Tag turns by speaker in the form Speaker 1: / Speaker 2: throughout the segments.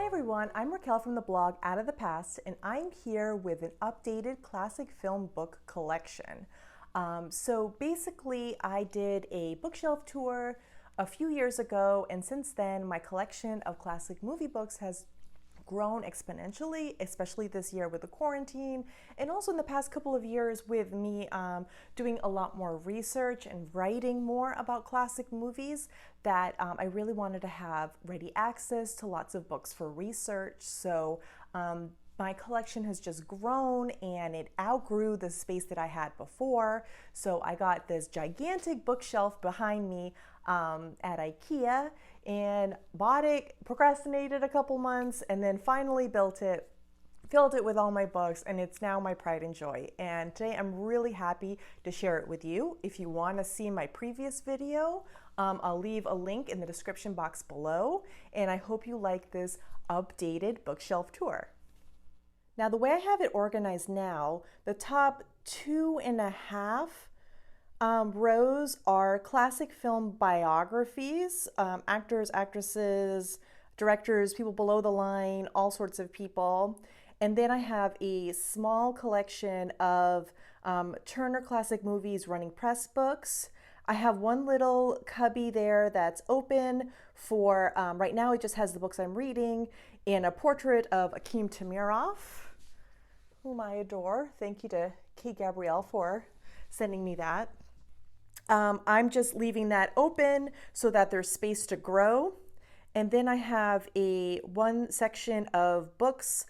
Speaker 1: everyone, I'm Raquel from the blog Out of the Past, and I'm here with an updated classic film book collection. So basically, I did a bookshelf tour a few years ago, and since then, my collection of classic movie books has grown exponentially, especially this year with the quarantine, and also in the past couple of years with me doing a lot more research and writing more about classic movies that I really wanted to have ready access to lots of books for research. So my collection has just grown and it outgrew the space that I had before. So I got this gigantic bookshelf behind me at IKEA and bought it, procrastinated a couple months, and then finally built it, filled it with all my books, and it's now my pride and joy. And today I'm really happy to share it with you. If you want to see my previous video, I'll leave a link in the description box below, and I hope you like this updated bookshelf tour. Now, the way I have it organized now, the top 2.5 rows are classic film biographies, actors, actresses, directors, people below the line, all sorts of people. And then I have a small collection of Turner Classic Movies Running Press books. I have one little cubby there that's open for, right now it just has the books I'm reading, and a portrait of Akim Tamirov, whom I adore. Thank you to Kate Gabrielle for sending me that. I'm just leaving that open so that there's space to grow. And then I have one section of books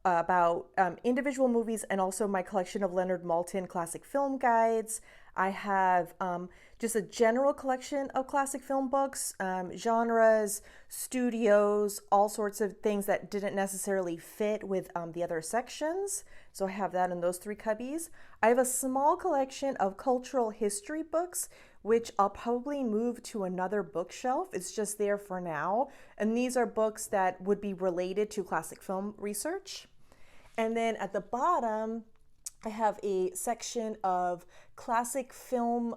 Speaker 1: about individual movies and also my collection of Leonard Maltin classic film guides. I have just a general collection of classic film books, genres, studios, all sorts of things that didn't necessarily fit with the other sections. So I have that in those 3 cubbies. I have a small collection of cultural history books, which I'll probably move to another bookshelf. It's just there for now. And these are books that would be related to classic film research. And then at the bottom, I have a section of classic film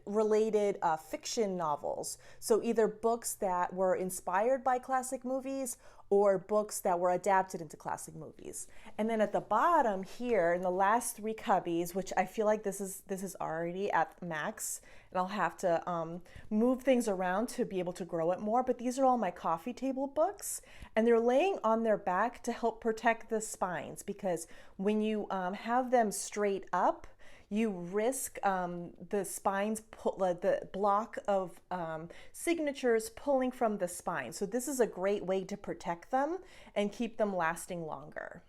Speaker 1: related fiction novels. So either books that were inspired by classic movies or books that were adapted into classic movies. And then at the bottom here in the last 3 cubbies, which I feel like this is already at max, and I'll have to move things around to be able to grow it more, but these are all my coffee table books, and they're laying on their back to help protect the spines, because when you have them straight up, you risk the spines, the block of signatures pulling from the spine. So this is a great way to protect them and keep them lasting longer.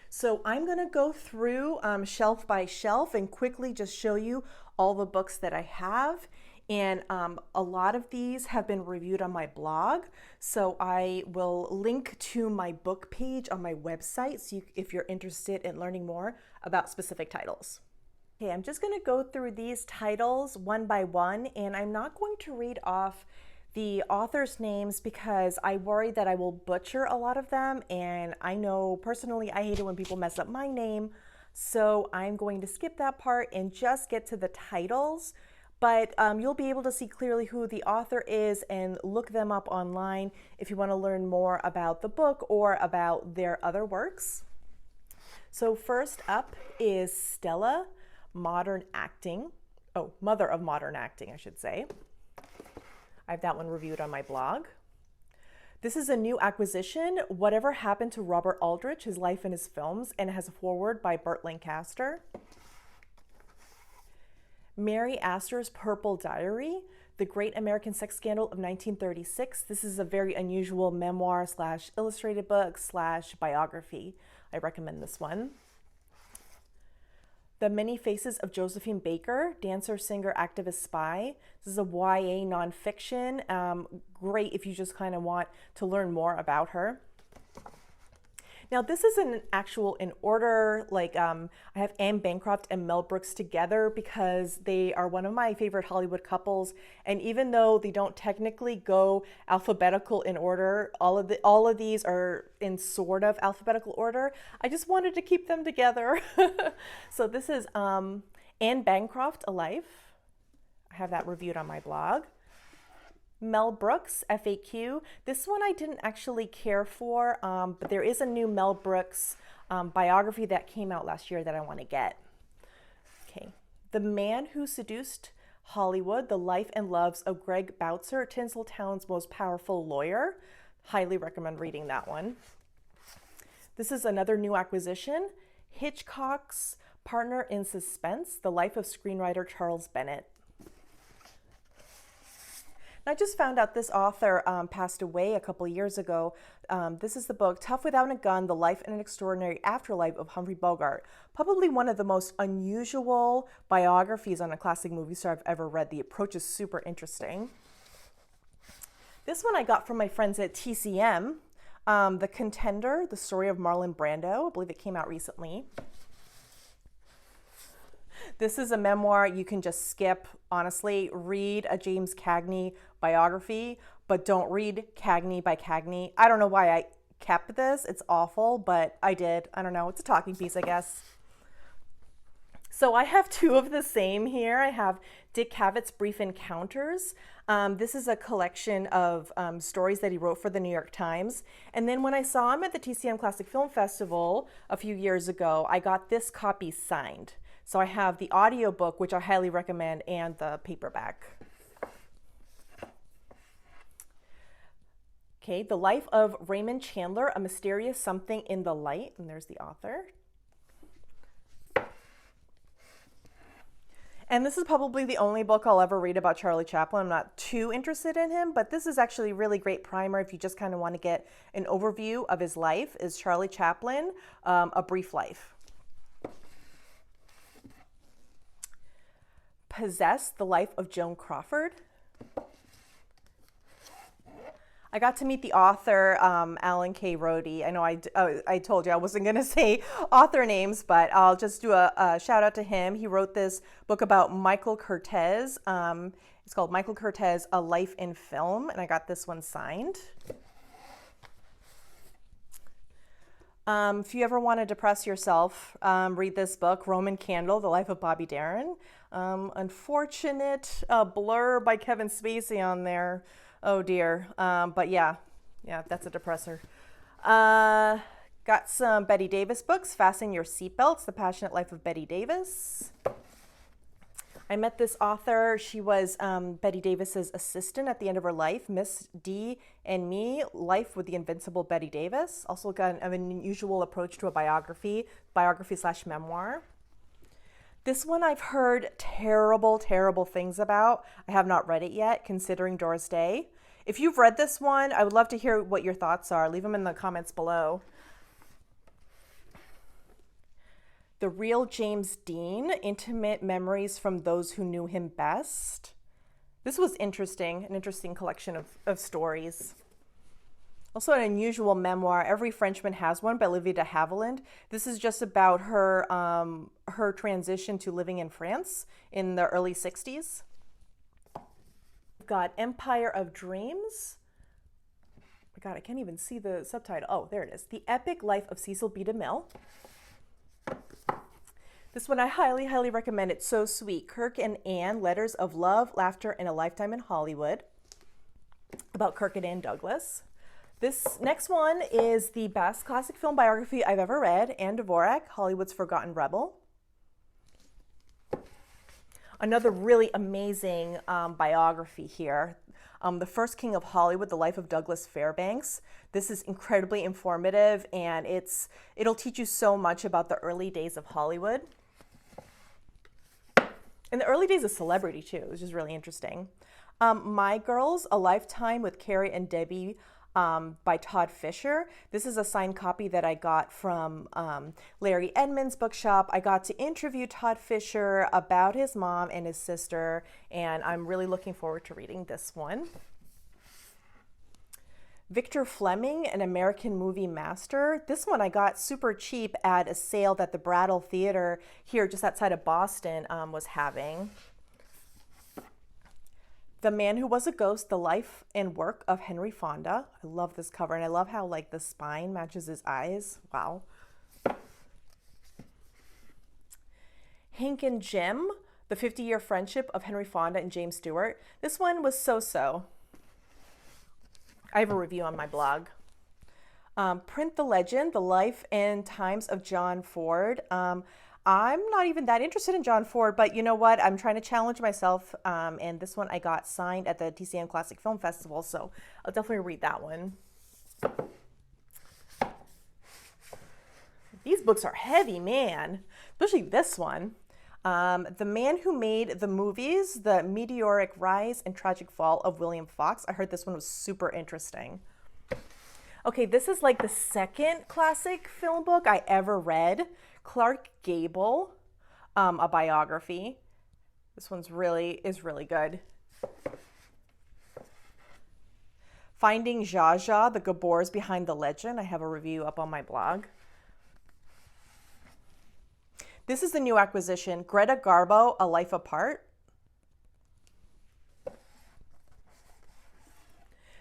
Speaker 1: So I'm going to go through shelf by shelf and quickly just show you all the books that I have. And a lot of these have been reviewed on my blog. So I will link to my book page on my website so if you're interested in learning more about specific titles. Okay, I'm just going to go through these titles one by one, and I'm not going to read off the authors' names because I worry that I will butcher a lot of them, and I know personally I hate it when people mess up my name, so I'm going to skip that part and just get to the titles. But you'll be able to see clearly who the author is and look them up online if you want to learn more about the book or about their other works. So first up is Stella, Modern Acting. Oh, Mother of Modern Acting, I should say. I have that one reviewed on my blog. This is a new acquisition, Whatever Happened to Robert Aldrich, His Life and His Films, and it has a foreword by Burt Lancaster. Mary Astor's Purple Diary, The Great American Sex Scandal of 1936. This is a very unusual memoir / illustrated book / biography. I recommend this one. The Many Faces of Josephine Baker, Dancer, Singer, Activist, Spy. This is a YA nonfiction. Great if you just kind of want to learn more about her. Now, this isn't actual in order, like I have Anne Bancroft and Mel Brooks together because they are one of my favorite Hollywood couples. And even though they don't technically go alphabetical in order, all of these are in sort of alphabetical order. I just wanted to keep them together. So this is Anne Bancroft, A Life. I have that reviewed on my blog. Mel Brooks, FAQ. This one I didn't actually care for, but there is a new Mel Brooks biography that came out last year that I want to get. Okay. The Man Who Seduced Hollywood, The Life and Loves of Greg Boutzer, Tinseltown's Most Powerful Lawyer. Highly recommend reading that one. This is another new acquisition. Hitchcock's Partner in Suspense, The Life of Screenwriter Charles Bennett. I just found out this author passed away a couple years ago. This is the book, Tough Without a Gun, The Life and Extraordinary Afterlife of Humphrey Bogart. Probably one of the most unusual biographies on a classic movie star I've ever read. The approach is super interesting. This one I got from my friends at TCM. The Contender, The Story of Marlon Brando. I believe it came out recently. This is a memoir you can just skip. Honestly, read a James Cagney biography, but don't read Cagney by Cagney. I don't know why I kept this. It's awful, but I did. I don't know. It's a talking piece, I guess. So I have two of the same here. I have Dick Cavett Brief Encounters. This is a collection of stories that he wrote for the New York Times. And then when I saw him at the TCM Classic Film Festival a few years ago, I got this copy signed. So I have the audiobook, which I highly recommend, and the paperback. Okay, The Life of Raymond Chandler, A Mysterious Something in the Light. And there's the author. And this is probably the only book I'll ever read about Charlie Chaplin. I'm not too interested in him, but this is actually a really great primer if you just kind of want to get an overview of his life. Is Charlie Chaplin, A Brief Life. Possessed, The Life of Joan Crawford. I got to meet the author, Alan K. Rhodey. I know I told you I wasn't going to say author names, but I'll just do a shout out to him. He wrote this book about Michael Curtiz. It's called Michael Curtiz, A Life in Film, and I got this one signed. If you ever want to depress yourself, read this book, Roman Candle, The Life of Bobby Darin. Unfortunate blur by Kevin Spacey on there. Oh dear. But yeah, that's a depressor. Got some Betty Davis books, Fasten Your Seatbelts, The Passionate Life of Betty Davis. I met this author. She was Betty Davis's assistant at the end of her life, Miss D and Me, Life with the Invincible Betty Davis. Also got an unusual approach to a biography / memoir. This one I've heard terrible, terrible things about. I have not read it yet, Considering Doris Day. If you've read this one, I would love to hear what your thoughts are. Leave them in the comments below. The Real James Dean, Intimate Memories from Those Who Knew Him Best. This was interesting, an interesting collection of stories. Also an unusual memoir, Every Frenchman Has One by Olivia de Havilland. This is just about her, her transition to living in France in the early 60s. We've got Empire of Dreams. Oh my God, I can't even see the subtitle. Oh, there it is. The Epic Life of Cecil B. DeMille. This one I highly, highly recommend. It's so sweet. Kirk and Anne, Letters of Love, Laughter, and a Lifetime in Hollywood. About Kirk and Anne Douglas. This next one is the best classic film biography I've ever read, Anne Dvorak, Hollywood's Forgotten Rebel. Another really amazing biography here. The First King of Hollywood, The Life of Douglas Fairbanks. This is incredibly informative, and it'll teach you so much about the early days of Hollywood. And the early days of celebrity, too, which is really interesting. My Girls, A Lifetime with Carrie and Debbie, by Todd Fisher. This is a signed copy that I got from Larry Edmonds' bookshop. I got to interview Todd Fisher about his mom and his sister, and I'm really looking forward to reading this one. Victor Fleming, An American Movie Master. This one I got super cheap at a sale that the Brattle Theater here just outside of Boston was having. The Man Who Was a Ghost, The Life and Work of Henry Fonda. I love this cover, and I love how like the spine matches his eyes. Wow. Hank and Jim, The 50-Year Friendship of Henry Fonda and James Stewart. This one was so-so. I have a review on my blog. Print the Legend, The Life and Times of John Ford. I'm not even that interested in John Ford, but you know what? I'm trying to challenge myself, and this one I got signed at the TCM Classic Film Festival, so I'll definitely read that one. These books are heavy, man, especially this one. The Man Who Made the Movies, The Meteoric Rise and Tragic Fall of William Fox. I heard this one was super interesting. Okay, this is like the second classic film book I ever read. Clark Gable, a biography. This one's really good. Finding Zsa Zsa, The Gabors Behind the Legend. I have a review up on my blog. This is the new acquisition, Greta Garbo, A Life Apart.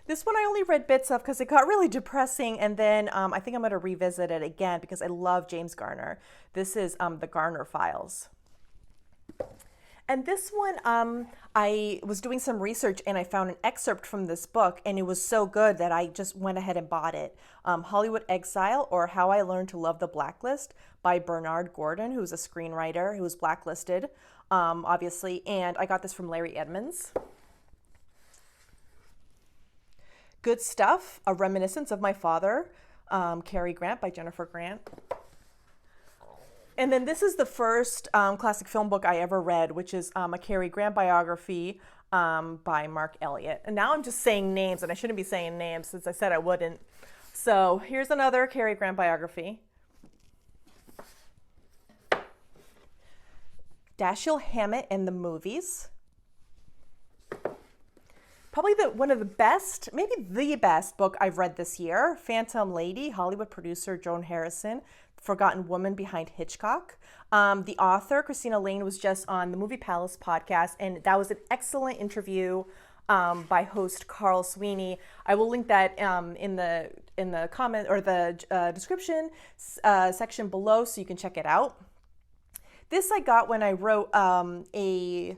Speaker 1: This one I only read bits of because it got really depressing, and then I think I'm going to revisit it again because I love James Garner. This is the Garner Files. And this one, I was doing some research and I found an excerpt from this book, and it was so good that I just went ahead and bought it. Hollywood Exile, or How I Learned to Love the Blacklist, by Bernard Gordon, who's a screenwriter who was blacklisted, obviously. And I got this from Larry Edmonds. Good Stuff, A Reminiscence of My Father, Cary Grant by Jennifer Grant. And then this is the first classic film book I ever read, which is a Cary Grant biography by Mark Elliott. And now I'm just saying names, and I shouldn't be saying names since I said I wouldn't. So here's another Cary Grant biography. Dashiell Hammett and the Movies. Probably one of the best, maybe the best book I've read this year. Phantom Lady, Hollywood producer Joan Harrison, Forgotten Woman Behind Hitchcock. The author, Christina Lane, was just on the Movie Palace podcast, and that was an excellent interview by host Carl Sweeney. I will link that in the comment or the description section below so you can check it out. This I got when I wrote a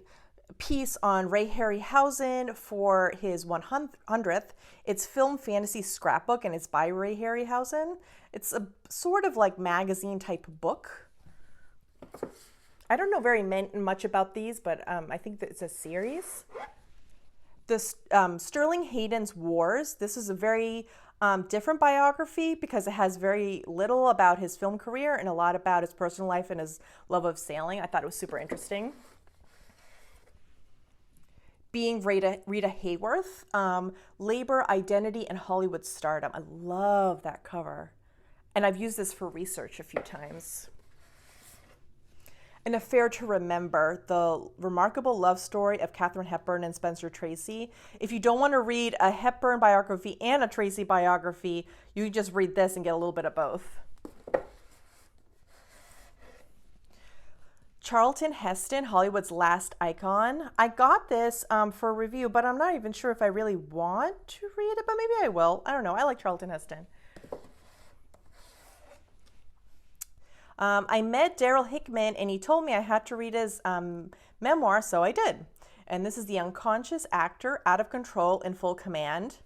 Speaker 1: piece on Ray Harryhausen for his 100th. It's Film Fantasy Scrapbook, and it's by Ray Harryhausen. It's a sort of like magazine type book. I don't know very much about these, but I think that it's a series. Sterling Hayden's Wars. This is a very different biography because it has very little about his film career and a lot about his personal life and his love of sailing. I thought it was super interesting. Being Rita Hayworth, Labor, Identity, and Hollywood Stardom. I love that cover. And I've used this for research a few times. An Affair to Remember, the remarkable love story of Katharine Hepburn and Spencer Tracy. If you don't want to read a Hepburn biography and a Tracy biography, you can just read this and get a little bit of both. Charlton Heston, Hollywood's Last Icon. I got this for a review, but I'm not even sure if I really want to read it, but maybe I will. I don't know. I like Charlton Heston. I met Daryl Hickman, and he told me I had to read his memoir, so I did. And this is The Unconscious Actor, Out of Control and Full Command.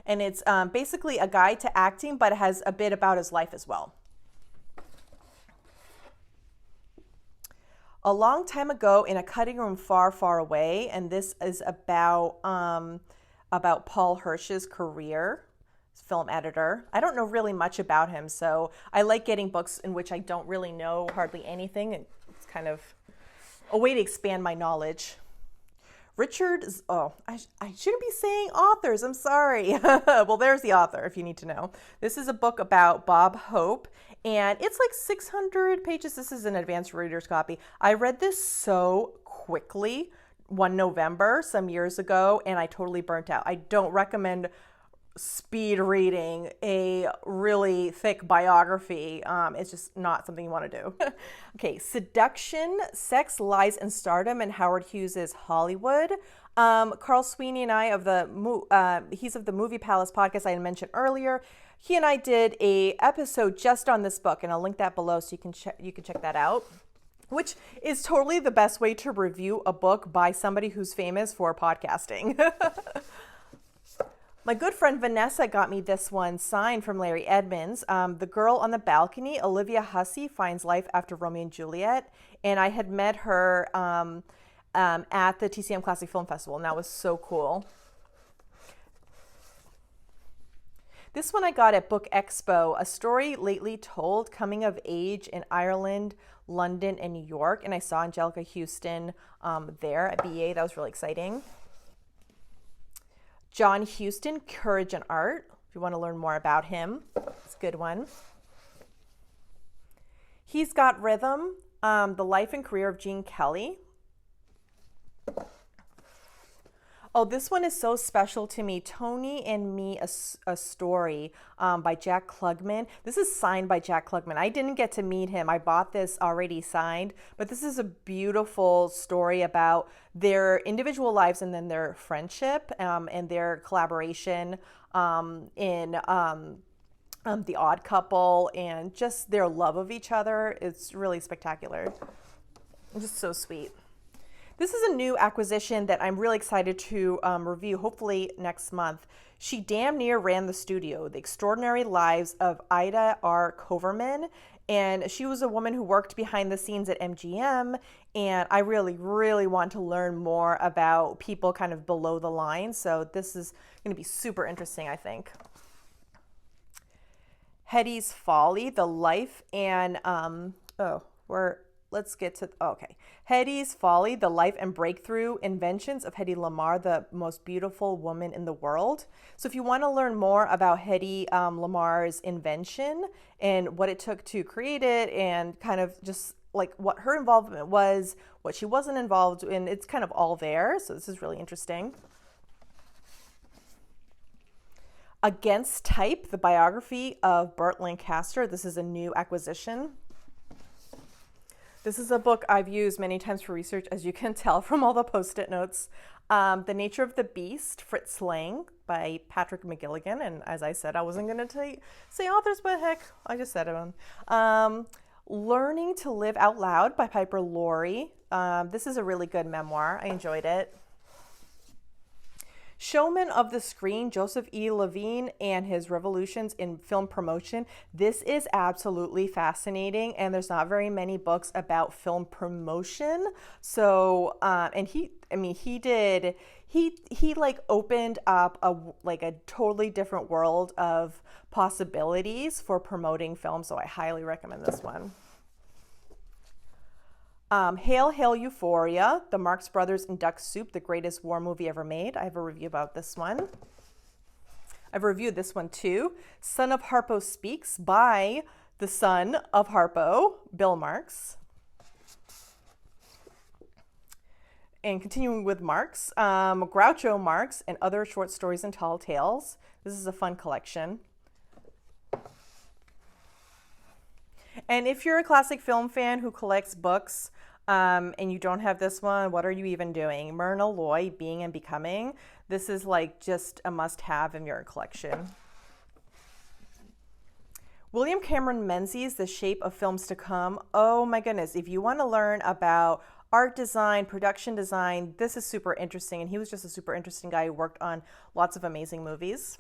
Speaker 1: And it's basically a guide to acting, but it has a bit about his life as well. A Long Time Ago in a Cutting Room Far, Far Away, and this is about Paul Hirsch's career, film editor. I don't know really much about him, so I like getting books in which I don't really know hardly anything. It's kind of a way to expand my knowledge. I shouldn't be saying authors, I'm sorry. Well, there's the author if you need to know. This is a book about Bob Hope, and it's like 600 pages. This is an advanced reader's copy. I read this so quickly one November some years ago, and I totally burnt out. I don't recommend speed reading a really thick biography. It's just not something you want to do. Okay, Seduction, Sex, Lies, and Stardom in Howard Hughes's Hollywood. Carl Sweeney and I he's of the Movie Palace podcast I had mentioned earlier. He and I did a episode just on this book, and I'll link that below so you can check that out, which is totally the best way to review a book by somebody who's famous for podcasting. My good friend Vanessa got me this one signed from Larry Edmonds. The Girl on the Balcony, Olivia Hussey finds life after Romeo and Juliet. And I had met her at the TCM Classic Film Festival, and that was so cool. This one I got at Book Expo, A Story Lately Told, Coming of Age in Ireland, London, and New York. And I saw Angelica Houston there at BA. That was really exciting. John Huston, Courage and Art. If you want to learn more about him, it's a good one. He's Got Rhythm, The Life and Career of Gene Kelly. Oh, this one is so special to me. Tony and Me, a Story by Jack Klugman. This is signed by Jack Klugman. I didn't get to meet him. I bought this already signed, but this is a beautiful story about their individual lives and then their friendship and their collaboration in The Odd Couple and just their love of each other. It's really spectacular. It's just so sweet. This is a new acquisition that I'm really excited to review, hopefully next month. She damn near ran the studio, The Extraordinary Lives of Ida R. Coverman. And she was a woman who worked behind the scenes at MGM. And I really, really want to learn more about people kind of below the line. So this is going to be super interesting, I think. Hetty's Folly, The Life and, let's get to, okay. Hetty's Folly, The Life and Breakthrough Inventions of Hedy Lamarr, the most beautiful woman in the world. So if you want to learn more about Hedy Lamarr's invention and what it took to create it and kind of just like what her involvement was, what she wasn't involved in, it's kind of all there. So this is really interesting. Against Type, the biography of Burt Lancaster. This is a new acquisition. This is a book I've used many times for research, as you can tell from all the Post-it notes. The Nature of the Beast, Fritz Lang by Patrick McGilligan. And as I said, I wasn't going to say authors, but heck, I just said it. Learning to Live Out Loud by Piper Laurie. This is a really good memoir. I enjoyed it. Showman of the Screen, Joseph E. Levine and His Revolutions in Film Promotion. This is absolutely fascinating, and there's not very many books about film promotion. So, and he like opened up a totally different world of possibilities for promoting film. So I highly recommend this one. Hail, Hail, Euphoria, the Marx Brothers in Duck Soup, the greatest war movie ever made. I have a review about this one. I've reviewed this one too. Son of Harpo Speaks by the son of Harpo, Bill Marx. And continuing with Marx, Groucho Marx and Other Short Stories and Tall Tales. This is a fun collection. And if you're a classic film fan who collects books and you don't have this one, what are you even doing? Myrna Loy, Being and Becoming. This is like just a must-have in your collection. William Cameron Menzies, The Shape of Films to Come. Oh my goodness, if you want to learn about art design, production design, this is super interesting. And he was just a super interesting guy who worked on lots of amazing movies.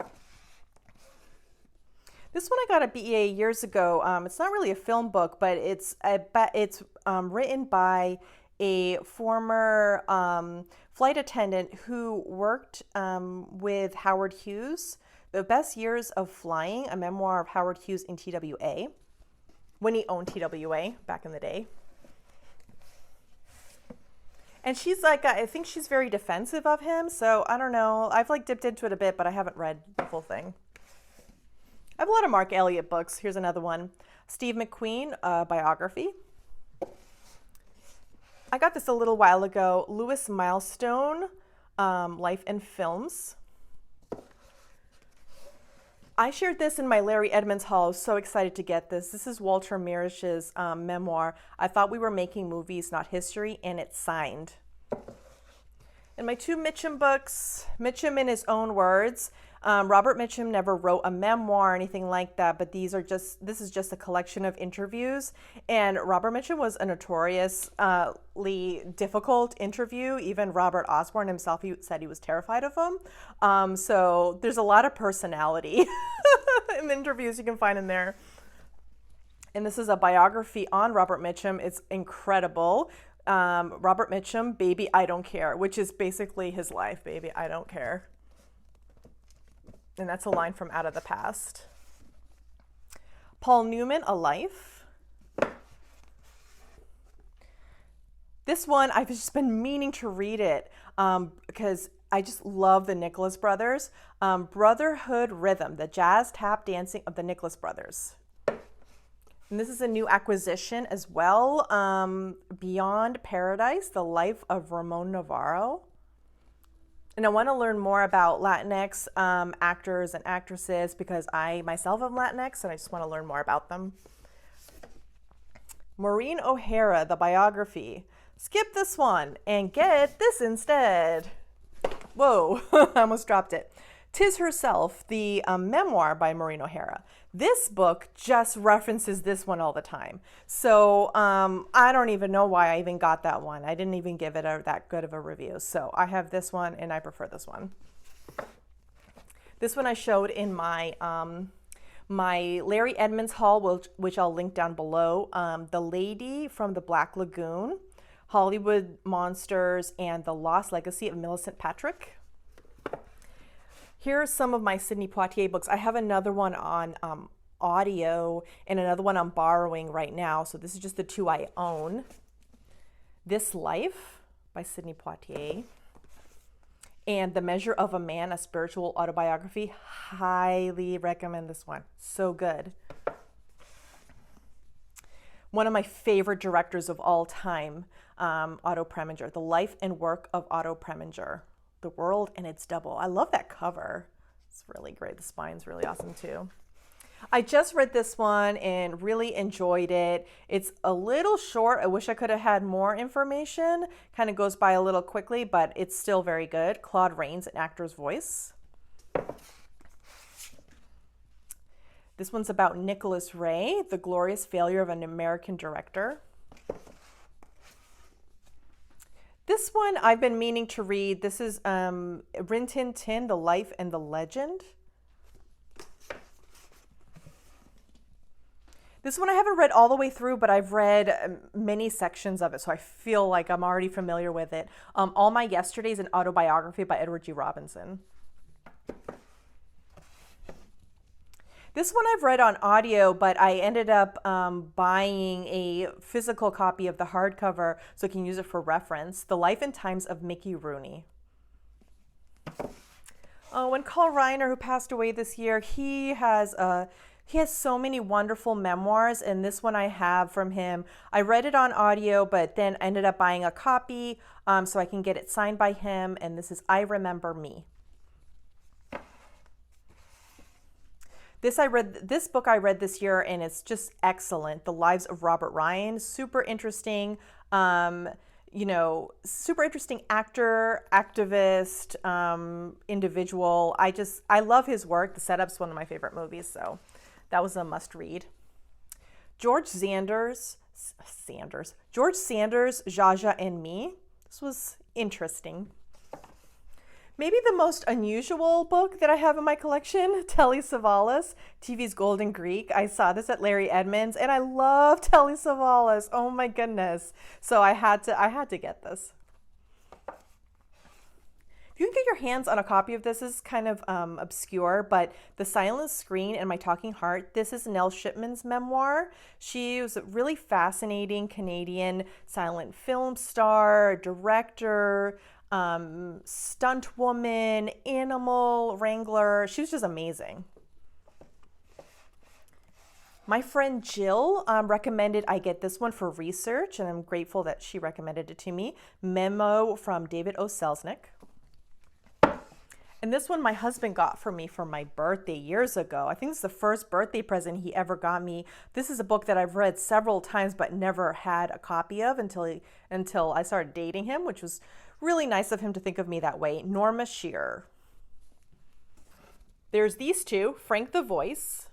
Speaker 1: This one I got at BEA years ago. It's not really a film book, but it's written by a former flight attendant who worked with Howard Hughes. The Best Years of Flying, a memoir of Howard Hughes in TWA, when he owned TWA back in the day. And she's like, I think she's very defensive of him. So I don't know. I've like dipped into it a bit, but I haven't read the full thing. I have a lot of Mark Elliott books. Here's another one. Steve McQueen, biography. I got this a little while ago. Lewis Milestone, Life and Films. I shared this in my Larry Edmonds haul. I was so excited to get this. This is Walter Mirish's memoir. I Thought We Were Making Movies, Not History, and it's signed. And my two Mitchum books, Mitchum in his own words. Robert Mitchum never wrote a memoir or anything like that, but this is just a collection of interviews. And Robert Mitchum was a notoriously difficult interview. Even Robert Osborne himself, he said he was terrified of him. So there's a lot of personality in the interviews you can find in there. And this is a biography on Robert Mitchum. It's incredible. Robert Mitchum, Baby, I Don't Care, which is basically his life. Baby, I don't care. And that's a line from Out of the Past. Paul Newman, A Life. This one, I've just been meaning to read it because I just love the Nicholas Brothers. Brotherhood Rhythm, the jazz tap dancing of the Nicholas Brothers. And this is a new acquisition as well. Beyond Paradise, The Life of Ramon Navarro. And I want to learn more about Latinx actors and actresses because I myself am Latinx and I just want to learn more about them. Maureen O'Hara, the biography. Skip this one and get this instead. Whoa, I almost dropped it. Tis Herself, the memoir by Maureen O'Hara. This book just references this one all the time. So I don't even know why I even got that one. I didn't even give it that good of a review. So I have this one and I prefer this one. This one I showed in my my Larry Edmonds haul, which I'll link down below. The Lady from the Black Lagoon, Hollywood Monsters, and The Lost Legacy of Millicent Patrick. Here are some of my Sidney Poitier books. I have another one on audio and another one I'm borrowing right now. So this is just the two I own. This Life by Sidney Poitier and The Measure of a Man, a spiritual autobiography. Highly recommend this one. So good. One of my favorite directors of all time, Otto Preminger. The Life and Work of Otto Preminger. The World and Its Double. I love that cover. It's really great. The spine's really awesome too. I just read this one and really enjoyed it. It's a little short. I wish I could have had more information. Kind of goes by a little quickly, but it's still very good. Claude Rains, An Actor's Voice. This one's about Nicholas Ray, The Glorious Failure of an American Director. This one I've been meaning to read. This is Rin Tin Tin, The Life and the Legend. This one I haven't read all the way through, but I've read many sections of it, so I feel like I'm already familiar with it. All My Yesterdays, an autobiography by Edward G. Robinson. This one I've read on audio, but I ended up buying a physical copy of the hardcover so I can use it for reference. The Life and Times of Mickey Rooney. Oh, and Carl Reiner, who passed away this year, he has so many wonderful memoirs, and this one I have from him. I read it on audio, but then ended up buying a copy so I can get it signed by him, and this is I Remember Me. This book I read this year, and it's just excellent. The Lives of Robert Ryan, super interesting, super interesting actor, activist, individual. I love his work. The Setup's one of my favorite movies, so that was a must read. George Sanders, Jaja and Me. This was interesting. Maybe the most unusual book that I have in my collection, Telly Savalas, TV's Golden Greek. I saw this at Larry Edmonds, and I love Telly Savalas. Oh my goodness! So I had to get this. If you can get your hands on a copy of this, is kind of obscure, but The Silent Screen and My Talking Heart. This is Nell Shipman's memoir. She was a really fascinating Canadian silent film star, director, stunt woman, animal wrangler. She was just amazing. My friend Jill recommended I get this one for research, and I'm grateful that she recommended it to me. Memo from David O. Selznick. And this one my husband got for me for my birthday years ago. I think it's the first birthday present he ever got me. This is a book that I've read several times but never had a copy of until I started dating him, which was really nice of him to think of me that way. Norma Shearer. There's these two, Frank the Voice,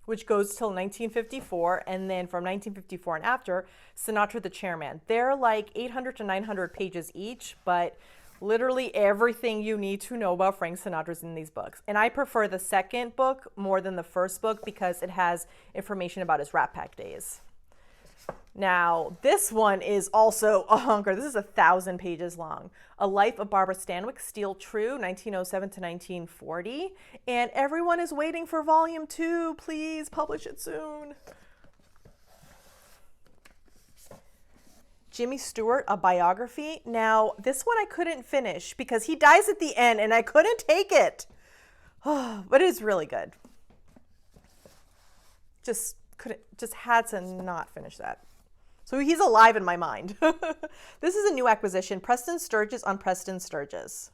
Speaker 1: which goes till 1954, and then from 1954 and after, Sinatra the Chairman. They're like 800 to 900 pages each, but literally everything you need to know about Frank Sinatra's in these books. And I prefer the second book more than the first book because it has information about his Rat Pack days. Now, this one is also a hunker. This is 1,000 pages long. A Life of Barbara Stanwyck, Still True, 1907 to 1940. And everyone is waiting for volume 2. Please publish it soon. Jimmy Stewart, A Biography. Now, this one I couldn't finish because he dies at the end and I couldn't take it. But it is really good. Just had to not finish that. So he's alive in my mind. This is a new acquisition, Preston Sturges on Preston Sturges.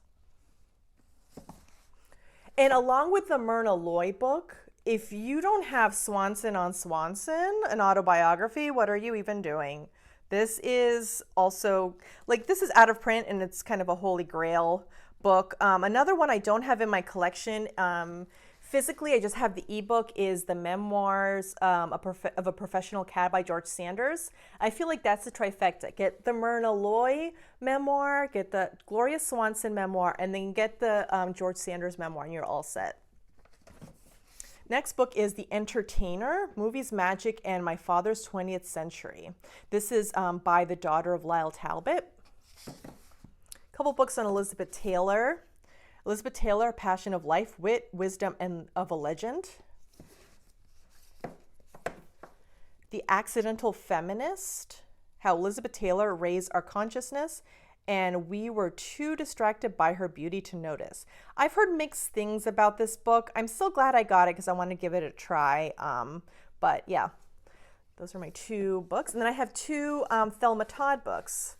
Speaker 1: And along with the Myrna Loy book, if you don't have Swanson on Swanson, an autobiography, what are you even doing? This is also, like, this is out of print and it's kind of a holy grail book. Another one I don't have in my collection, physically, I just have the ebook, is the Memoirs of a Professional Cat by George Sanders. I feel like that's the trifecta. Get the Myrna Loy memoir, get the Gloria Swanson memoir, and then get the George Sanders memoir, and you're all set. Next book is The Entertainer, Movies, Magic, and My Father's 20th Century. This is by the daughter of Lyle Talbot. A couple books on Elizabeth Taylor. Elizabeth Taylor, Passion of Life, Wit, Wisdom, and of a Legend. The Accidental Feminist, How Elizabeth Taylor Raised Our Consciousness, and We Were Too Distracted by Her Beauty to Notice. I've heard mixed things about this book. I'm so glad I got it because I want to give it a try. But yeah, those are my two books. And then I have two Thelma Todd books.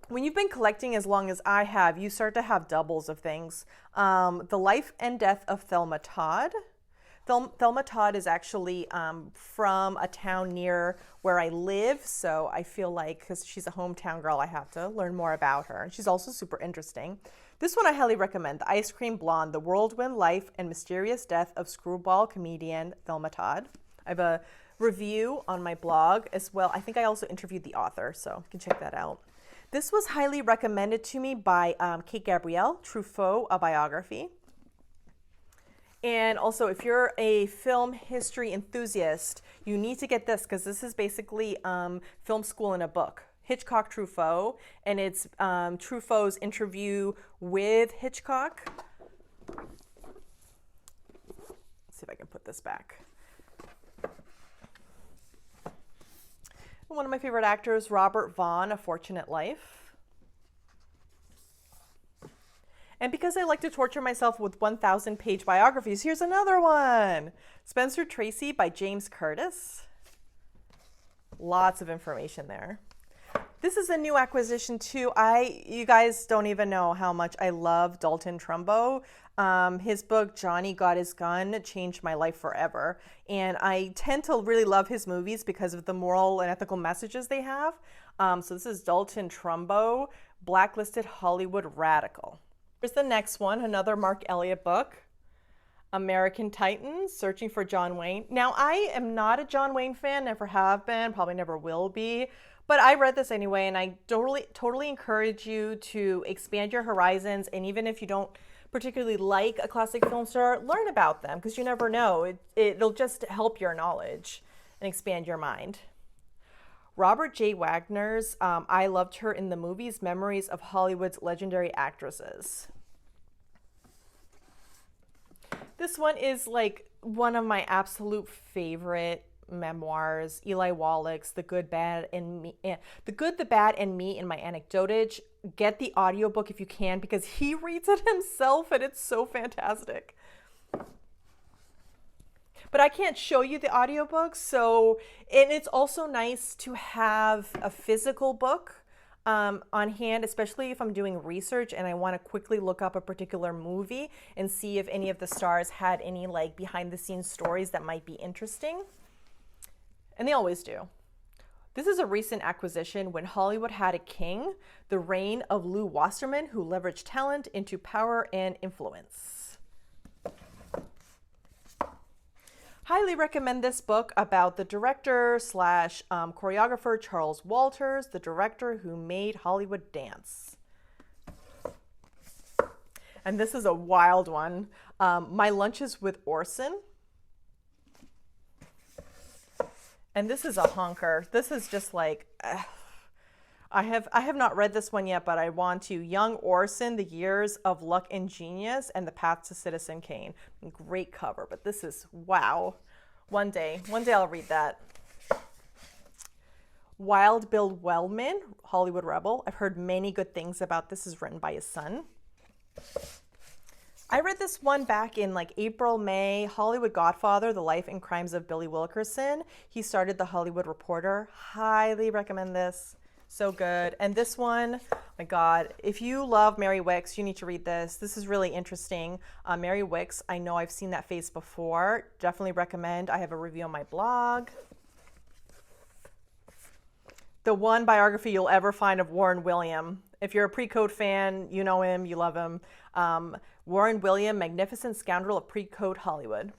Speaker 1: When you've been collecting as long as I have, you start to have doubles of things. The Life and Death of Thelma Todd. Thelma Todd is actually from a town near where I live, so I feel like, because she's a hometown girl, I have to learn more about her. And she's also super interesting. This one I highly recommend, The Ice Cream Blonde, The Whirlwind Life and Mysterious Death of Screwball Comedian Thelma Todd. I have a review on my blog as well. I think I also interviewed the author, so you can check that out. This was highly recommended to me by Kate Gabrielle, Truffaut, A Biography. And also, if you're a film history enthusiast, you need to get this because this is basically film school in a book. Hitchcock Truffaut, and it's Truffaut's interview with Hitchcock. Let's see if I can put this back. One of my favorite actors, Robert Vaughn, A Fortunate Life. And because I like to torture myself with 1,000-page biographies, here's another one. Spencer Tracy by James Curtis. Lots of information there. This is a new acquisition too. You guys don't even know how much I love Dalton Trumbo. His book, Johnny Got His Gun, changed my life forever. And I tend to really love his movies because of the moral and ethical messages they have. So this is Dalton Trumbo, Blacklisted Hollywood Radical. Here's the next one, another Mark Elliott book, American Titans, Searching for John Wayne. Now, I am not a John Wayne fan, never have been, probably never will be. But I read this anyway, and I totally encourage you to expand your horizons. And even if you don't particularly like a classic film star, learn about them because you never know. It'll just help your knowledge and expand your mind. Robert J. Wagner's I Loved Her in the Movies, Memories of Hollywood's Legendary Actresses. This one is like one of my absolute favorite memoirs. Eli Wallach's The Good, Bad, and Me, The Good, the Bad, and Me in My Anecdotage. Get the audiobook if you can because he reads it himself and it's so fantastic. But I can't show you the audiobook, and it's also nice to have a physical book on hand, especially if I'm doing research and I want to quickly look up a particular movie and see if any of the stars had any like behind the scenes stories that might be interesting. And they always do. This is a recent acquisition, When Hollywood Had a King, the reign of Lou Wasserman, who leveraged talent into power and influence. Highly recommend this book about the director slash choreographer Charles Walters, the director who made Hollywood Dance. And this is a wild one. My Lunches with Orson. And this is a honker. This is just like, I have not read this one yet, but I want to. Young Orson, The Years of Luck and Genius, and The Path to Citizen Kane. Great cover, but this is, wow. One day I'll read that. Wild Bill Wellman, Hollywood Rebel. I've heard many good things about this. Is written by his son. I read this one back in like April, May. Hollywood Godfather, The Life and Crimes of Billy Wilkerson. He started The Hollywood Reporter. Highly recommend this. So good. And this one, my God, if you love Mary Wicks, you need to read this. This is really interesting. Mary Wicks, I know I've seen that face before. Definitely recommend. I have a review on my blog. The one biography you'll ever find of Warren William. If you're a Pre-Code fan, you know him, you love him. Warren William, Magnificent Scoundrel of Pre-Code Hollywood.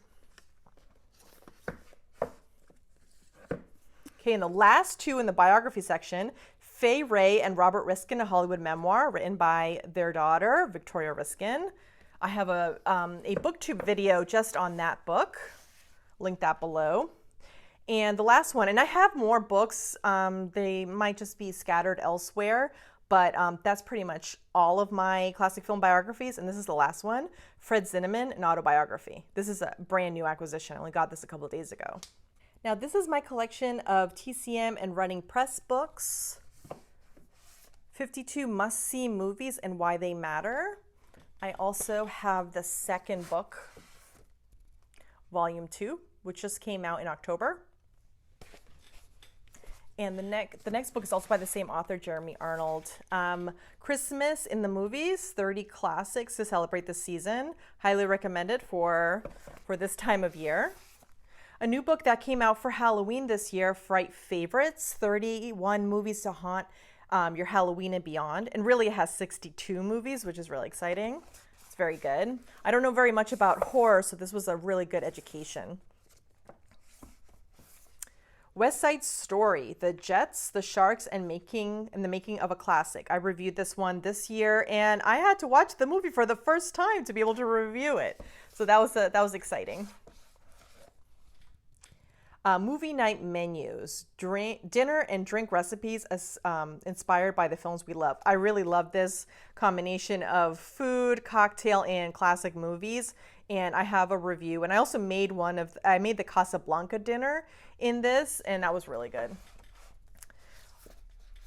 Speaker 1: Okay, and the last two in the biography section, Fay Wray and Robert Riskin, a Hollywood memoir written by their daughter, Victoria Riskin. I have a booktube video just on that book. Link that below. And the last one, and I have more books. They might just be scattered elsewhere, but that's pretty much all of my classic film biographies. And this is the last one, Fred Zinnemann, an autobiography. This is a brand new acquisition. I only got this a couple of days ago. Now, this is my collection of TCM and Running Press books. 52 must-see movies and why they matter. I also have the second book, Volume 2, which just came out in October. And the next book is also by the same author, Jeremy Arnold. Christmas in the Movies, 30 Classics to Celebrate the Season. Highly recommended for this time of year. A new book that came out for Halloween this year, Fright Favorites, 31 movies to haunt your Halloween and beyond. And really it has 62 movies, which is really exciting. It's very good. I don't know very much about horror, so this was a really good education. West Side Story, The Jets, the Sharks, and the Making of a Classic. I reviewed this one this year, and I had to watch the movie for the first time to be able to review it. So that was exciting. Movie night menus, dinner and drink recipes as inspired by the films we love. I really love this combination of food, cocktail, and classic movies. And I have a review. And I also made I made the Casablanca dinner in this, and that was really good.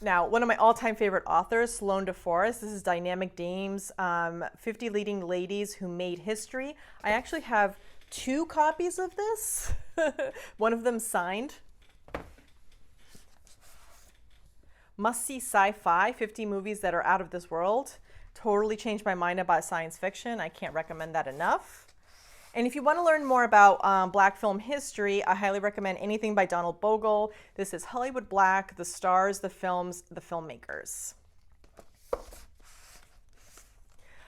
Speaker 1: Now, one of my all-time favorite authors, Sloane DeForest. This is Dynamic Dames, 50 Leading Ladies Who Made History. I actually have 2 copies of this. One of them signed. Must-see sci-fi, 50 movies that are out of this world. Totally changed my mind about science fiction. I can't recommend that enough. And if you want to learn more about Black film history, I highly recommend anything by Donald Bogle. This is Hollywood Black, the stars, the films, the filmmakers.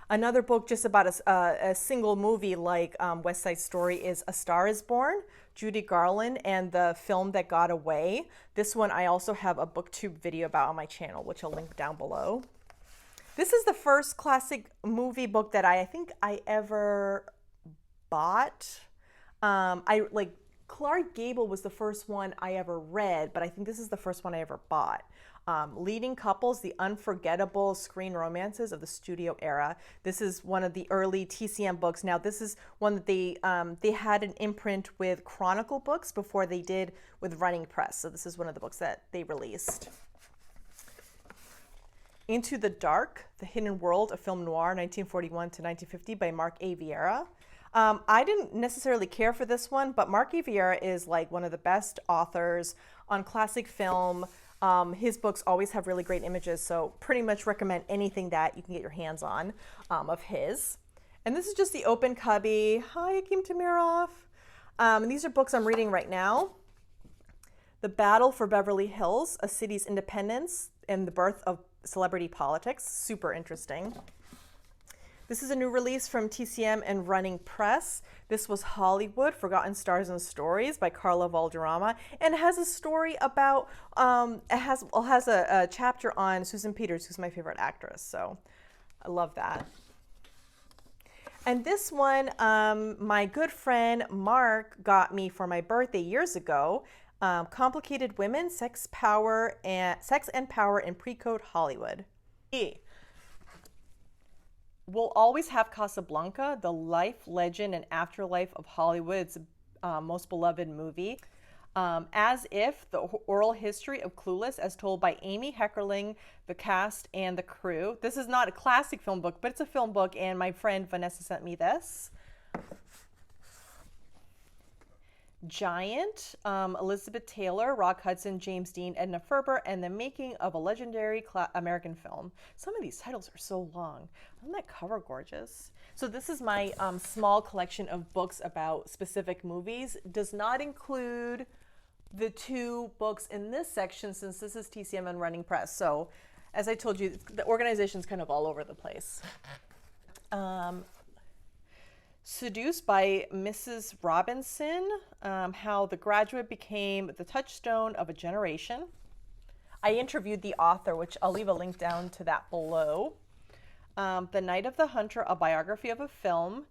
Speaker 1: Another book just about a single movie like West Side Story is A Star is Born, Judy Garland and the Film That Got Away. This one I also have a booktube video about on my channel, which I'll link down below. This is the first classic movie book that I think I ever bought. Clark Gable was the first one I ever read, but I think this is the first one I ever bought. Leading Couples, the Unforgettable Screen Romances of the Studio Era. This is one of the early TCM books. Now, this is one that they had an imprint with Chronicle Books before they did with Running Press. So this is one of the books that they released. Into the Dark, The Hidden World of Film Noir, 1941 to 1950 by Mark A. Vieira. I didn't necessarily care for this one, but Mark A. Vieira is like one of the best authors on classic film. His books always have really great images, so pretty much recommend anything that you can get your hands on of his. And this is just the open cubby. Hi, Akim Tamirov. And these are books I'm reading right now. The Battle for Beverly Hills, A City's Independence and the Birth of Celebrity Politics. Super interesting. This is a new release from TCM and Running Press. This was Hollywood, Forgotten Stars and Stories by Carla Valderrama, and it has a story about, it has a chapter on Susan Peters, who's my favorite actress, so I love that. And this one, my good friend Mark got me for my birthday years ago. Complicated Women, Sex and Power in Pre-Code Hollywood. We'll always have Casablanca, the life, legend, and afterlife of Hollywood's most beloved movie. As If, the oral history of Clueless as told by Amy Heckerling, the cast, and the crew. This is not a classic film book, but it's a film book, and my friend Vanessa sent me this. Giant, Elizabeth Taylor, Rock Hudson, James Dean, Edna Ferber, and the making of a legendary American film. Some of these titles are so long. Isn't that cover gorgeous? So this is my small collection of books about specific movies. Does not include the 2 books in this section since this is TCM and Running Press. So as I told you, the organization's kind of all over the place. Seduced by Mrs. Robinson, how The Graduate became the touchstone of a generation. I interviewed the author, which I'll leave a link down to that below. The Night of the Hunter, a biography of a film.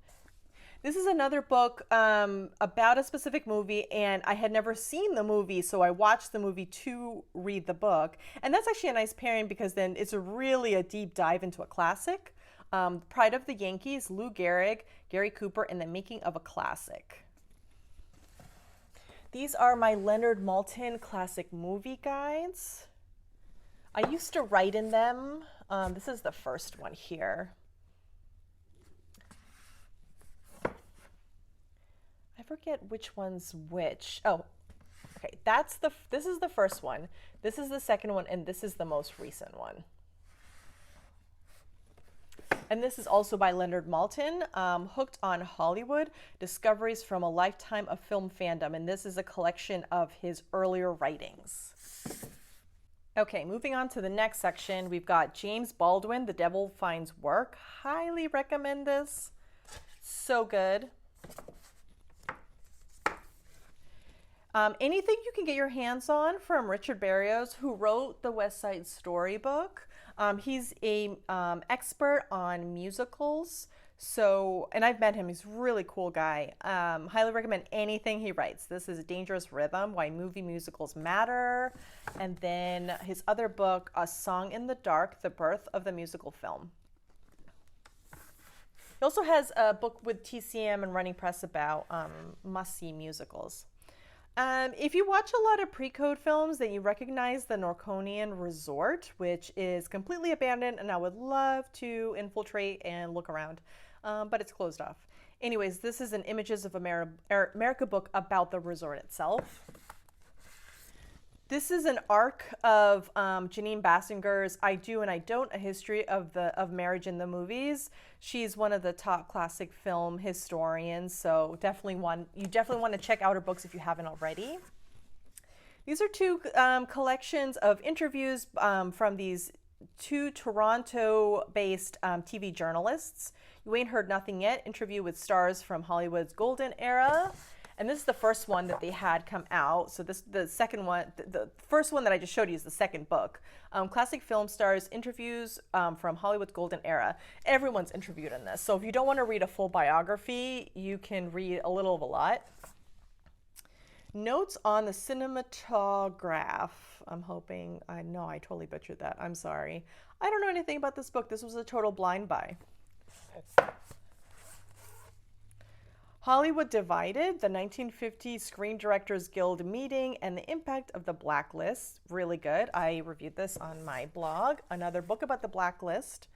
Speaker 1: This is another book about a specific movie, and I had never seen the movie, so I watched the movie to read the book. And that's actually a nice pairing because then it's really a deep dive into a classic. Pride of the Yankees, Lou Gehrig, Gary Cooper, and the making of a classic. These are my Leonard Maltin classic movie guides. I used to write in them. This is the first one here. I forget which one's which. Oh, okay. This is the first one. This is the second one, and this is the most recent one. And this is also by Leonard Maltin, Hooked on Hollywood, Discoveries from a Lifetime of Film Fandom. And this is a collection of his earlier writings. Okay, moving on to the next section, we've got James Baldwin, The Devil Finds Work. Highly recommend this. So good. Anything you can get your hands on from Richard Berrios, who wrote the West Side Story book. He's a expert on musicals. So, and I've met him. He's a really cool guy. Highly recommend anything he writes. This is Dangerous Rhythm, Why Movie Musicals Matter. And then his other book, A Song in the Dark, The Birth of the Musical Film. He also has a book with TCM and Running Press about must-see musicals. If you watch a lot of pre-code films, then you recognize the Norconian Resort, which is completely abandoned, and I would love to infiltrate and look around, but it's closed off. Anyways, this is an Images of America book about the resort itself. This is an arc of Janine Bassinger's I Do and I Don't, a history of marriage in the movies. She's one of the top classic film historians, so you definitely want to check out her books if you haven't already. These are 2 collections of interviews from these 2 Toronto-based TV journalists. You Ain't Heard Nothing Yet, interview with stars from Hollywood's golden era. And this is the first one that they had come out. So the first one that I just showed you is the second book. Classic film stars, interviews from Hollywood's golden era. Everyone's interviewed in this. So if you don't want to read a full biography, you can read a little of a lot. Notes on the cinematograph. I'm hoping, I know I totally butchered that. I'm sorry. I don't know anything about this book. This was a total blind buy. Hollywood Divided, the 1950 Screen Directors Guild meeting and the impact of the blacklist. Really good. I reviewed this on my blog. Another book about the blacklist.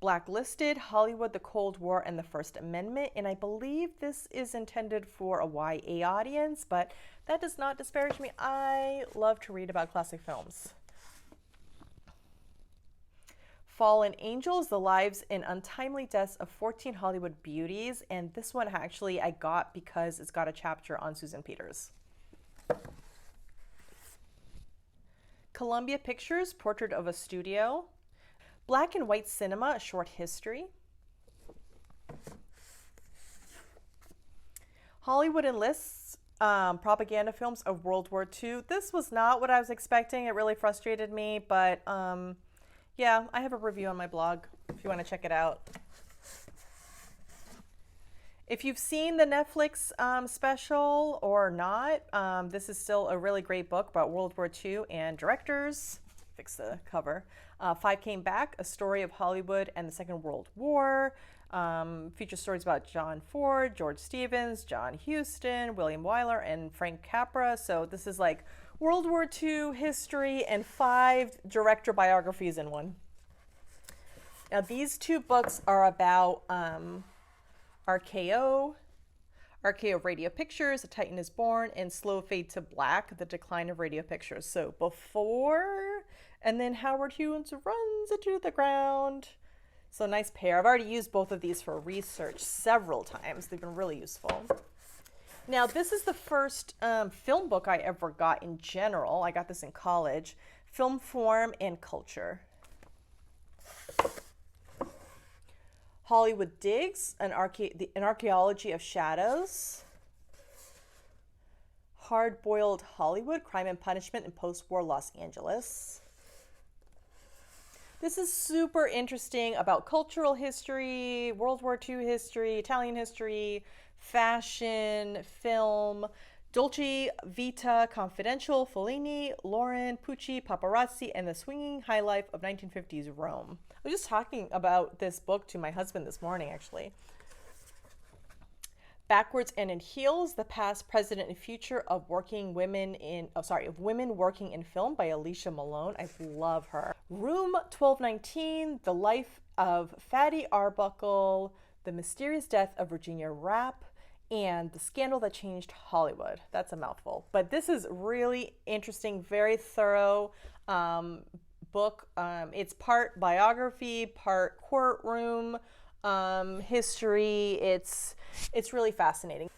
Speaker 1: Blacklisted, Hollywood, the Cold War, and the First Amendment. And I believe this is intended for a YA audience, but that does not disparage me. I love to read about classic films. Fallen Angels, the lives and untimely deaths of 14 Hollywood beauties. And this one actually I got because it's got a chapter on Susan Peters. Columbia Pictures, Portrait of a Studio. Black and White Cinema, A Short History. Hollywood enlists propaganda films of World War II. This was not what I was expecting. It really frustrated me, but yeah, I have a review on my blog if you want to check it out. If you've seen the Netflix special or not, this is still a really great book about World War II and directors. Fix the cover. Five Came Back, A Story of Hollywood and the Second World War. Features stories about John Ford, George Stevens, John Huston, William Wyler, and Frank Capra. So this is like World War II history and 5 director biographies in one. Now these 2 books are about RKO Radio Pictures, A Titan is Born, and Slow Fade to Black, The Decline of Radio Pictures. So before, and then Howard Hughes runs into the ground. So nice pair. I've already used both of these for research several times. They've been really useful. Now this is the first film book I ever got in general. I got this in college. Film Form and Culture. Hollywood Digs, an archaeology of shadows. Hard-Boiled Hollywood, Crime and Punishment in Post-War Los Angeles. This is super interesting about cultural history, World War II history, Italian history, fashion, film, Dolce Vita Confidential, Fellini, Lauren, Pucci, Paparazzi, and the Swinging High Life of 1950s Rome. I was just talking about this book to my husband this morning, actually. Backwards and in Heels, The Past, Present, and Future of Women Working in Film by Alicia Malone. I love her. Room 1219, The Life of Fatty Arbuckle, The Mysterious Death of Virginia Rappe, and The Scandal That Changed Hollywood. That's a mouthful. But this is really interesting, very thorough book. It's part biography, part courtroom history. It's really fascinating.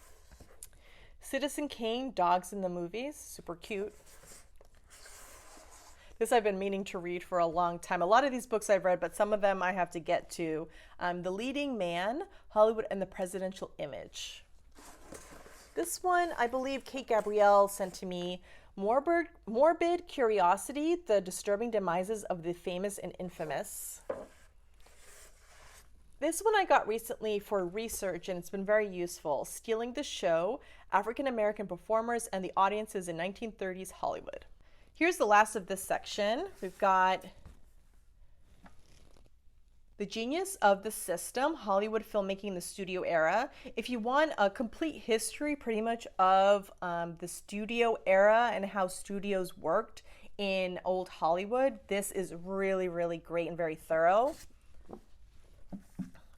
Speaker 1: Citizen Kane, Dogs in the Movies, super cute. This I've been meaning to read for a long time. A lot of these books I've read, but some of them I have to get to. The Leading Man, Hollywood and the Presidential Image. This one, I believe Kate Gabrielle sent to me. Morbid Curiosity, The Disturbing Demises of the Famous and Infamous. This one I got recently for research, and it's been very useful. Stealing the Show, African American Performers and the Audiences in 1930s Hollywood. Here's the last of this section. We've got The Genius of the System, Hollywood Filmmaking in the Studio Era. If you want a complete history pretty much of the studio era and how studios worked in old Hollywood, this is really, really great and very thorough.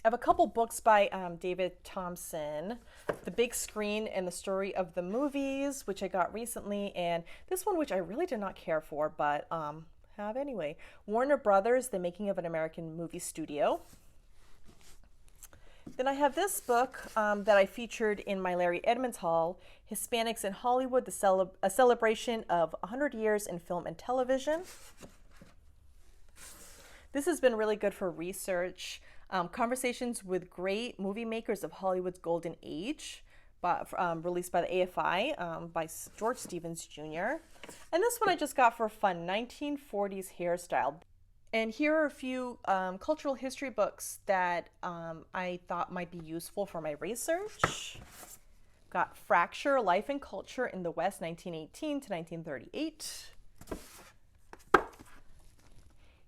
Speaker 1: I have a couple books by David Thompson, The Big Screen and the Story of the Movies, which I got recently, and this one, which I really did not care for, but have anyway. Warner Brothers, The Making of an American Movie Studio. Then I have this book that I featured in my Larry Edmonds haul, Hispanics in Hollywood, a celebration of 100 years in film and television. This has been really good for research. Conversations with Great Movie Makers of Hollywood's Golden Age, released by the AFI by George Stevens Jr. And this one I just got for fun, 1940s Hairstyle. And here are a few cultural history books that I thought might be useful for my research. Got Fracture, Life and Culture in the West, 1918 to 1938.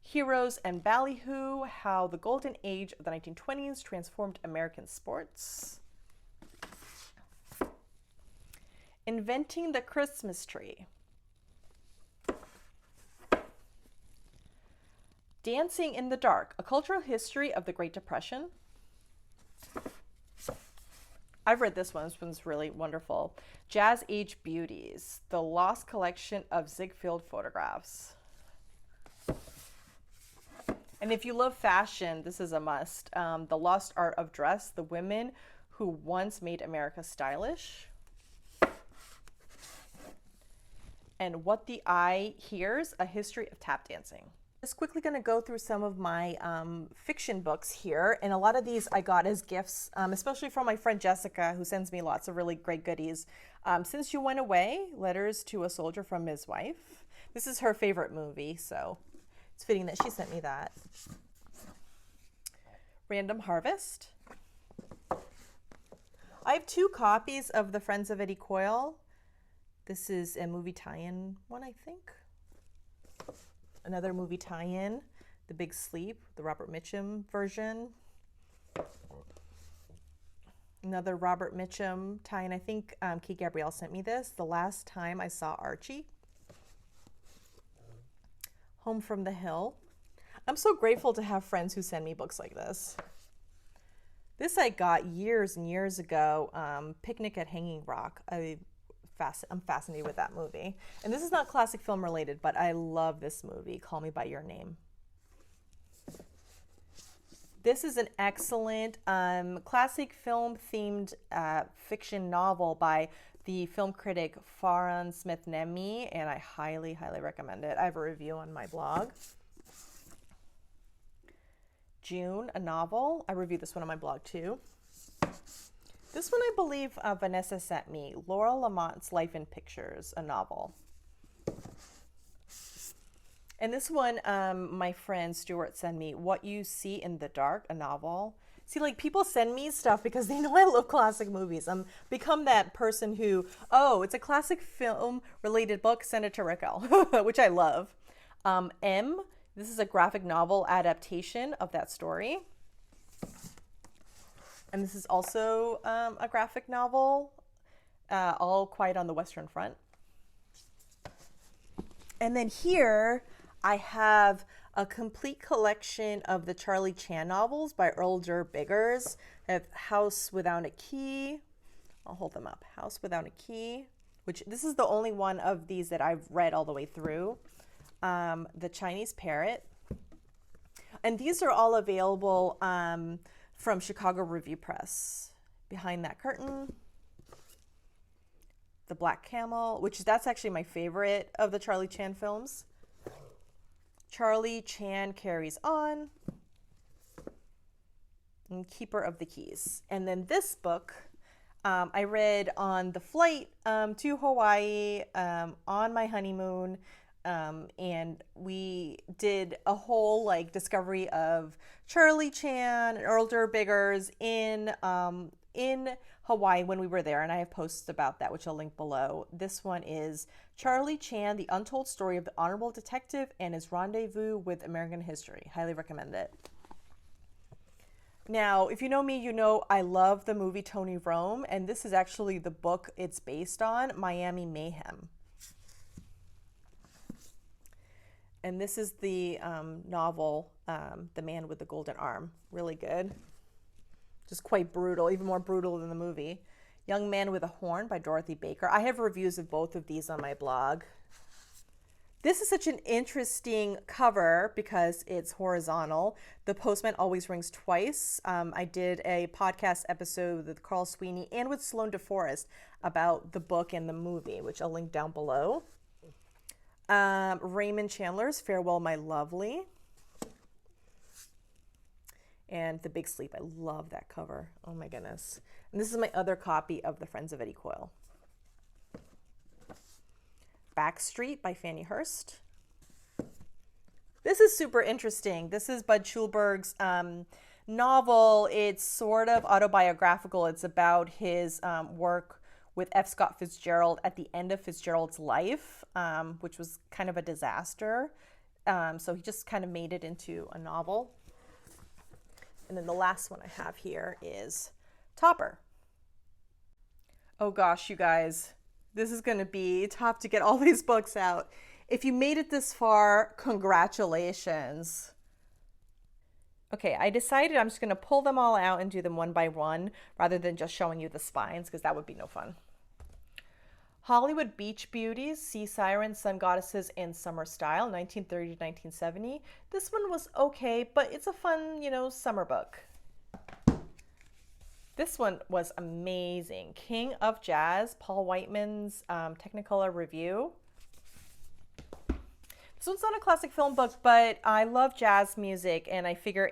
Speaker 1: Heroes and Ballyhoo, How the Golden Age of the 1920s Transformed American Sports. Inventing the Christmas Tree. Dancing in the Dark, A Cultural History of the Great Depression. I've read this one. This one's really wonderful. Jazz Age Beauties, The Lost Collection of Ziegfeld Photographs. And if you love fashion, this is a must. The Lost Art of Dress, The Women Who Once Made America Stylish. And What the Eye Hears, A History of Tap Dancing. Just quickly going to go through some of my fiction books here, and a lot of these I got as gifts, especially from my friend Jessica, who sends me lots of really great goodies. Since You Went Away, Letters to a Soldier from His Wife. This is her favorite movie, so it's fitting that she sent me that. Random Harvest. I have 2 copies of The Friends of Eddie Coyle. This is a movie tie-in one, I think. Another movie tie-in, The Big Sleep, the Robert Mitchum version. Another Robert Mitchum tie-in. I think Kate Gabrielle sent me this. The Last Time I Saw Archie. Home from the Hill. I'm so grateful to have friends who send me books like this. This I got years and years ago, Picnic at Hanging Rock. I'm fascinated with that movie. And this is not classic film related, but I love this movie, Call Me By Your Name. This is an excellent classic film themed fiction novel by the film critic Farhan Smith-Nemi, and I highly, highly recommend it. I have a review on my blog. June, a novel. I reviewed this one on my blog too. This one I believe Vanessa sent me, Laurel Lamont's Life in Pictures, a novel. And this one, my friend Stuart sent me, What You See in the Dark, a novel. See, like, people send me stuff because they know I love classic movies. I'm become that person who, oh, it's a classic film related book, send it to Raquel, which I love. This is a graphic novel adaptation of that story. And this is also a graphic novel, All Quiet on the Western Front. And then here I have a complete collection of the Charlie Chan novels by Earl Durr Biggers. I have House Without a Key. I'll hold them up. House Without a Key, which this is the only one of these that I've read all the way through. The Chinese Parrot. And these are all available from Chicago Review Press. Behind That Curtain. The Black Camel, which that's actually my favorite of the Charlie Chan films. Charlie Chan Carries On. And Keeper of the Keys. And then this book I read on the flight to Hawaii on my honeymoon. And we did a whole like discovery of Charlie Chan and Earl Durr Biggers in Hawaii when we were there, and I have posts about that, which I'll link below. This one is Charlie Chan, The Untold Story of the Honorable Detective and His Rendezvous with American History. Highly recommend it. Now, if you know me, you know I love the movie Tony Rome, and this is actually the book it's based on, Miami Mayhem. And this is the novel, The Man with the Golden Arm. Really good. Just quite brutal, even more brutal than the movie. Young Man with a Horn by Dorothy Baker. I have reviews of both of these on my blog. This is such an interesting cover because it's horizontal. The Postman Always Rings Twice. I did a podcast episode with Carl Sweeney and with Sloane DeForest about the book and the movie, which I'll link down below. Raymond Chandler's Farewell, My Lovely. And The Big Sleep. I love that cover. Oh my goodness. And this is my other copy of The Friends of Eddie Coyle. Backstreet by Fannie Hurst. This is super interesting. This is Bud Schulberg's novel. It's sort of autobiographical. It's about his work with F. Scott Fitzgerald at the end of Fitzgerald's life, which was kind of a disaster. So he just kind of made it into a novel. And then the last one I have here is Topper. Oh gosh, you guys, this is going to be tough to get all these books out. If you made it this far, congratulations. Okay, I decided I'm just going to pull them all out and do them one by one rather than just showing you the spines, because that would be no fun. Hollywood Beach Beauties, Sea Sirens, Sun Goddesses, and Summer Style, 1930 to 1970. This one was okay, but it's a fun, summer book. This one was amazing. King of Jazz, Paul Whiteman's Technicolor review. So it's not a classic film book, but I love jazz music, and I figure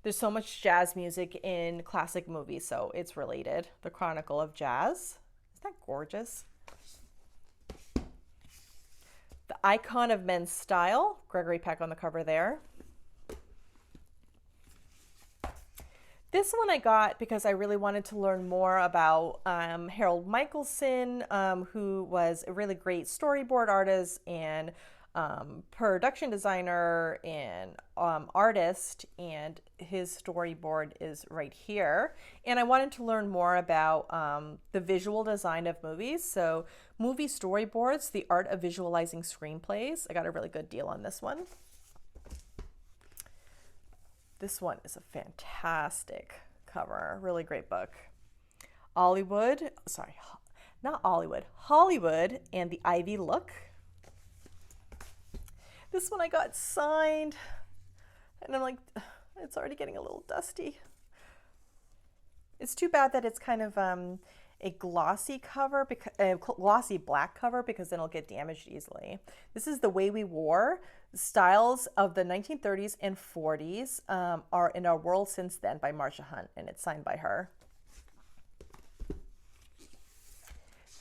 Speaker 1: there's so much jazz music in classic movies, so it's related. The Chronicle of Jazz. Isn't that gorgeous? The Icon of Men's Style, Gregory Peck on the cover there. This one I got because I really wanted to learn more about Harold Michelson, who was a really great storyboard artist and production designer and artist, and his storyboard is right here. And I wanted to learn more about the visual design of movies. So movie storyboards, the art of visualizing screenplays. I got a really good deal on this one. This one is a fantastic cover, really great book. Hollywood and the Ivy Look. This one I got signed, and I'm like, it's already getting a little dusty. It's too bad that it's kind of a glossy cover, glossy black cover, because then it'll get damaged easily. This is The Way We Wore. Styles of the 1930s and 40s are in our world since then by Marcia Hunt, and it's signed by her.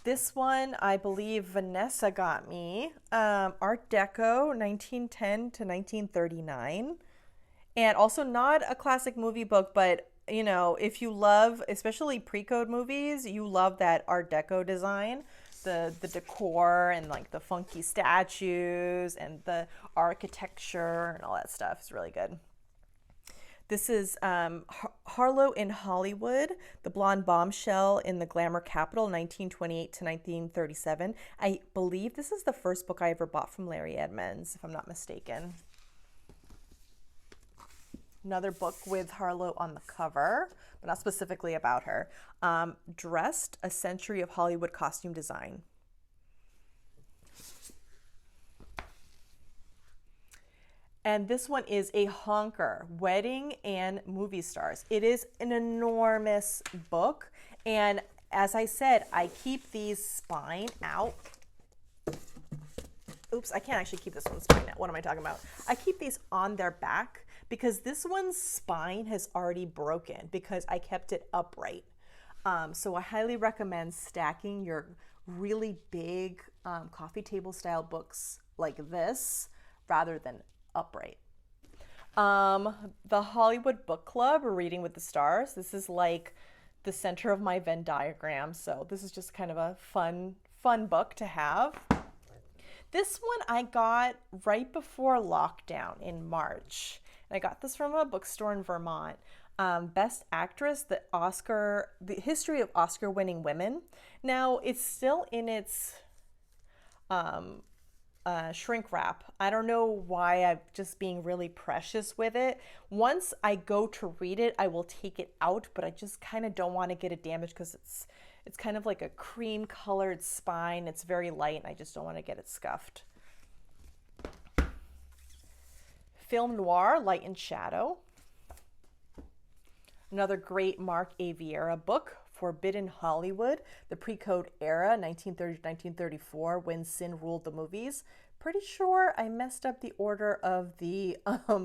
Speaker 1: This one, I believe Vanessa got me. Art Deco, 1910 to 1939. And also not a classic movie book, but you know, if you love, especially pre-code movies, you love that Art Deco design. The decor and like the funky statues and the architecture and all that stuff is really good. This is Harlow in Hollywood, the blonde bombshell in the glamour capital, 1928 to 1937. I believe this is the first book I ever bought from Larry Edmonds, if I'm not mistaken. Another book with Harlow on the cover, but not specifically about her. Dressed, A Century of Hollywood Costume Design. And this one is a honker, Wedding and Movie Stars. It is an enormous book. And as I said, I keep these spine out. Oops, I can't actually keep this one's spine out. What am I talking about? I keep these on their back because this one's spine has already broken because I kept it upright. So I highly recommend stacking your really big coffee table style books like this rather than upright. The Hollywood Book Club, Reading with the Stars. This is like the center of my Venn diagram. So this is just kind of a fun book to have. This one I got right before lockdown in March. And I got this from a bookstore in Vermont. Best Actress, the history of Oscar-winning women. Now, it's still in its shrink wrap. I don't know why I'm just being really precious with it. Once I go to read it, I will take it out, but I just kind of don't want to get it damaged because it's kind of like a cream colored spine. It's very light and I just don't want to get it scuffed. Film Noir, Light and Shadow. Another great Mark A. Vieira book, Forbidden Hollywood, the pre-code era, 1930 to 1934, when sin ruled the movies. Pretty sure I messed up the order of the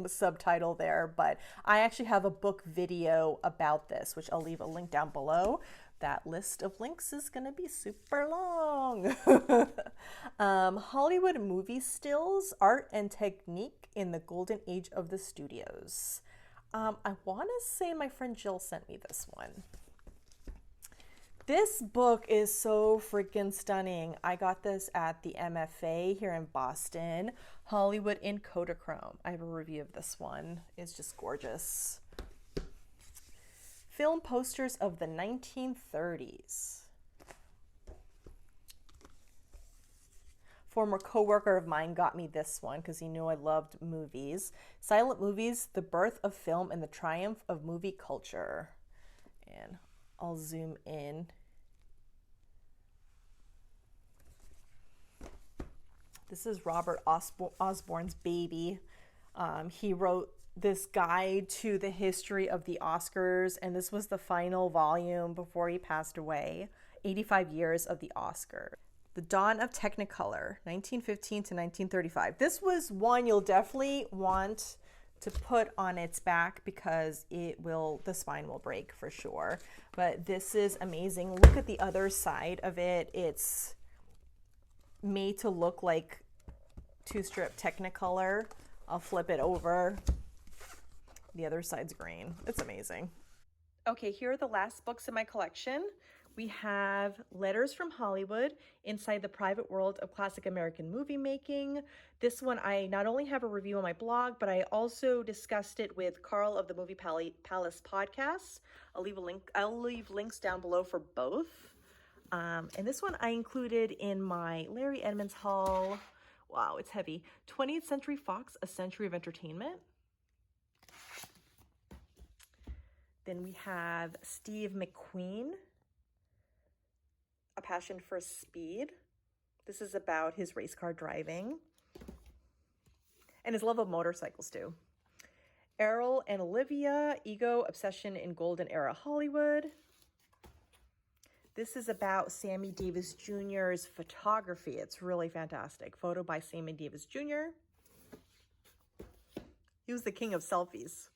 Speaker 1: subtitle there, but I actually have a book video about this, which I'll leave a link down below. That list of links is going to be super long. Hollywood movie stills, art and technique in the golden age of the studios. I want to say my friend Jill sent me this one. This book is so freaking stunning. I got this at the MFA here in Boston. Hollywood in Kodachrome. I have a review of this one. It's just gorgeous. Film posters of the 1930s. Former coworker of mine got me this one because he knew I loved movies. Silent Movies, The Birth of Film and the Triumph of Movie Culture. And I'll zoom in. This is Robert Osborne's baby. He wrote this guide to the history of the Oscars, and this was the final volume before he passed away. 85 years of the Oscar. The Dawn of Technicolor, 1915 to 1935. This was one you'll definitely want to put on its back because the spine will break for sure. But this is amazing. Look at the other side of it. It's made to look like two-strip Technicolor. I'll flip it over. The other side's green. It's amazing. Okay, here are the last books in my collection. We have Letters from Hollywood, Inside the Private World of Classic American Movie Making. This one I not only have a review on my blog, but I also discussed it with Carl of the Movie Palace podcast. I'll leave links down below for both. And this one I included in my Larry Edmonds haul. Wow, it's heavy. 20th Century Fox, A Century of Entertainment. Then we have Steve McQueen, A Passion for Speed. This is about his race car driving and his love of motorcycles too. Errol and Olivia, Ego, Obsession in Golden Era Hollywood. This is about Sammy Davis Jr.'s photography. It's really fantastic. Photo by Sammy Davis Jr. He was the king of selfies.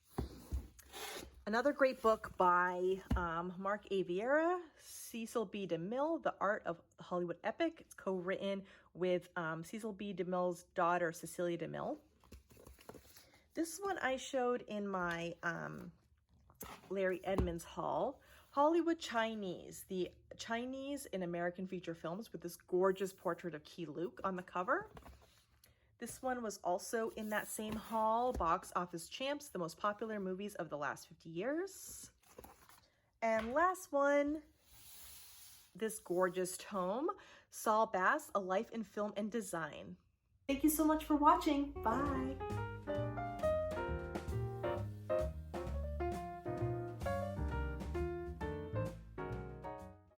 Speaker 1: Another great book by Mark A. Vieira, Cecil B. DeMille, The Art of Hollywood Epic. It's co-written with Cecil B. DeMille's daughter, Cecilia DeMille. This one I showed in my Larry Edmonds haul. Hollywood Chinese, the Chinese in American feature films, with this gorgeous portrait of Key Luke on the cover. This one was also in that same haul, Box Office Champs, the most popular movies of the last 50 years. And last one, this gorgeous tome, Saul Bass, A Life in Film and Design. Thank you so much for watching. Bye.